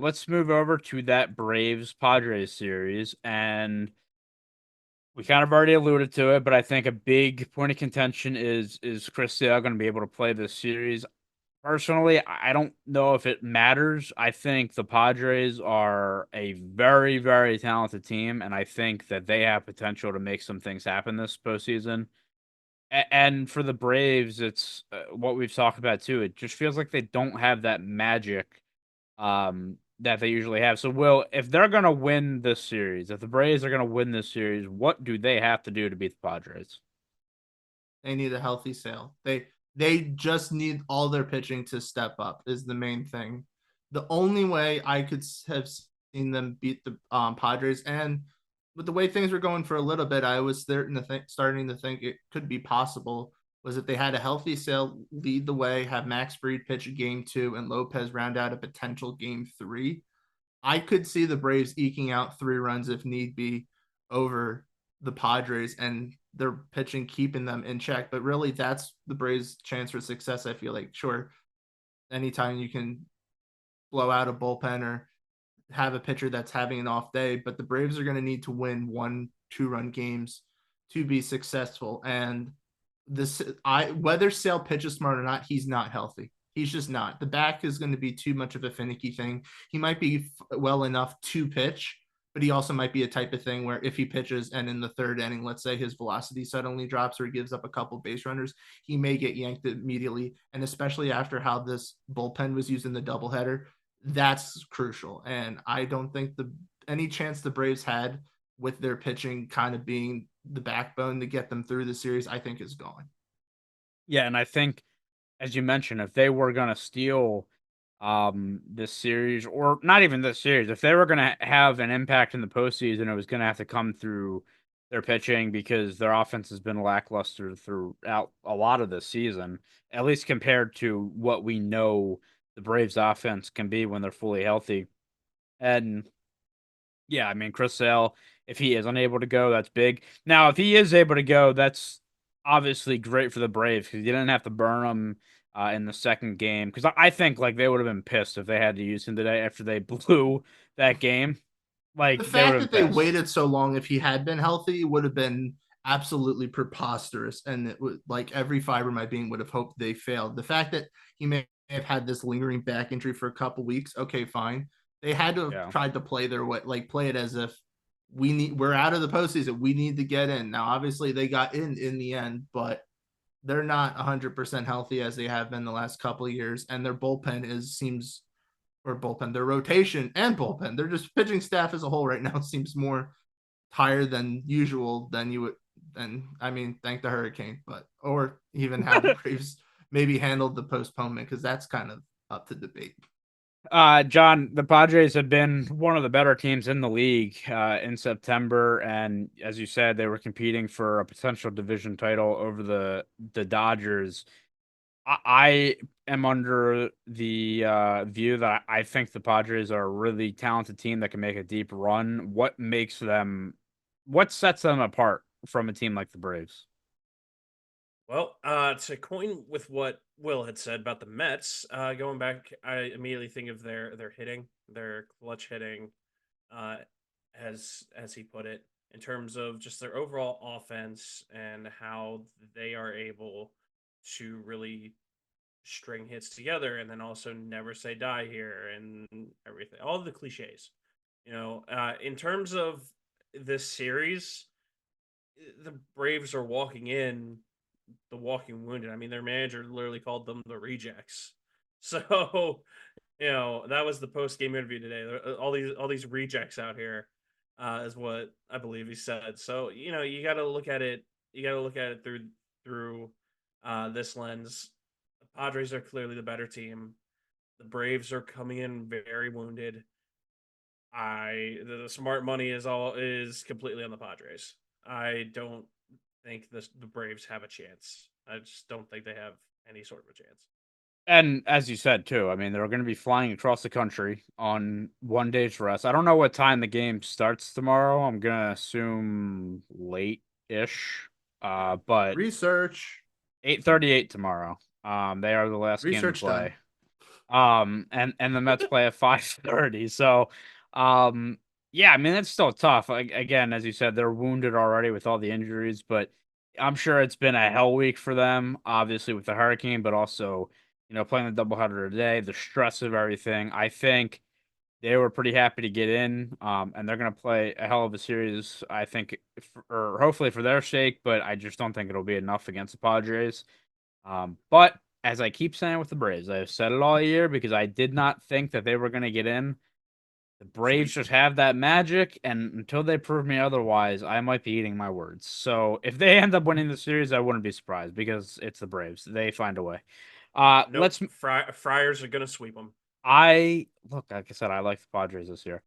let's move over to that Braves Padres series, and we kind of already alluded to it, but I think a big point of contention is Chris Sale going to be able to play this series? Personally, I don't know if it matters. I think the Padres are a very, very talented team, and I think that they have potential to make some things happen this postseason. And for the Braves, it's what we've talked about too. It just feels like they don't have that magic that they usually have. So, Will, if they're gonna win this series, if the Braves are gonna win this series, what do they have to do to beat the Padres? They need a healthy Sale. They just need all their pitching to step up is the main thing. The only way I could have seen them beat the Padres, and with the way things were going for a little bit, I was starting to think it could be possible, was if they had a healthy Sale lead the way, have Max Fried pitch a game two, and Lopez round out a potential game three. I could see the Braves eking out 3 runs if need be over the Padres and their pitching keeping them in check. But really, that's the Braves' chance for success. I feel like, sure, anytime you can blow out a bullpen or have a pitcher that's having an off day, but the Braves are going to need to win 1, 2 run games to be successful. And this, whether Sale pitches smart or not, he's not healthy. He's just not. The back is going to be too much of a finicky thing. He might be well enough to pitch, but he also might be a type of thing where if he pitches and in the third inning, let's say his velocity suddenly drops or he gives up a couple base runners, he may get yanked immediately. And especially after how this bullpen was used in the doubleheader, that's crucial. And I don't think the any chance the Braves had with their pitching kind of being the backbone to get them through the series, I think is gone. Yeah, and I think, as you mentioned, if they were gonna steal this series, or not even this series, if they were gonna have an impact in the postseason, it was gonna have to come through their pitching because their offense has been lackluster throughout a lot of the season, at least compared to what we know the Braves offense can be when they're fully healthy. And yeah, I mean, Chris Sale, if he is unable to go, that's big. Now, if he is able to go, that's obviously great for the Braves because you didn't have to burn him in the second game. Because I think like they would have been pissed if they had to use him today after they blew that game. The Like they would fact have that they been pissed. waited so long, if he had been healthy, would have been absolutely preposterous. And it would, like, every fiber of my being would have hoped they failed. The fact that he may have had this lingering back injury for a couple weeks, okay, fine. They had to have Yeah. tried to play their way, like play it as if we're out of the postseason. We need to get in. Now, obviously, they got in the end, but they're not 100% healthy as they have been the last couple of years, and their bullpen is seems or bullpen, their rotation and bullpen, they're just pitching staff as a whole right now seems more tired than usual than you would. And I mean, thank the hurricane, but or even how the Braves maybe handled the postponement because that's kind of up to debate. John, the Padres have been one of the better teams in the league in September, and as you said, they were competing for a potential division title over the Dodgers. I am under the view that I think the Padres are a really talented team that can make a deep run. What sets them apart from a team like the Braves? Well, to coin with what Will had said about the Mets, going back, I immediately think of their hitting, their clutch hitting, uh, as he put it, in terms of just their overall offense and how they are able to really string hits together, and then also never say die here and everything, all the cliches. In terms of this series, the Braves are walking in the walking wounded. I mean, their manager literally called them the rejects. So, that was the post game interview today. All these rejects out here, is what I believe he said. So, you got to look at it. You got to look at it through this lens. The Padres are clearly the better team. The Braves are coming in very wounded. The smart money is completely on the Padres. I don't think the Braves have a chance. I just don't think they have any sort of a chance. And as you said too, I mean they're going to be flying across the country on 1 day's rest. I don't know what time the game starts tomorrow. I'm gonna assume late-ish, but Research, 8:38 tomorrow. They are the last game to research done. play. And the Mets play at 5:30. So, yeah, I mean it's still tough. Like again, as you said, they're wounded already with all the injuries, but I'm sure it's been a hell week for them. Obviously with the hurricane, but also playing the doubleheader today, the stress of everything. I think they were pretty happy to get in, and they're going to play a hell of a series. I think, or hopefully for their sake, but I just don't think it'll be enough against the Padres. But as I keep saying with the Braves, I've said it all year because I did not think that they were going to get in. The Braves just have that magic, and until they prove me otherwise, I might be eating my words. So if they end up winning the series, I wouldn't be surprised because it's the Braves. They find a way. Nope. Friars are gonna sweep them. I look, like I said, I like the Padres this year.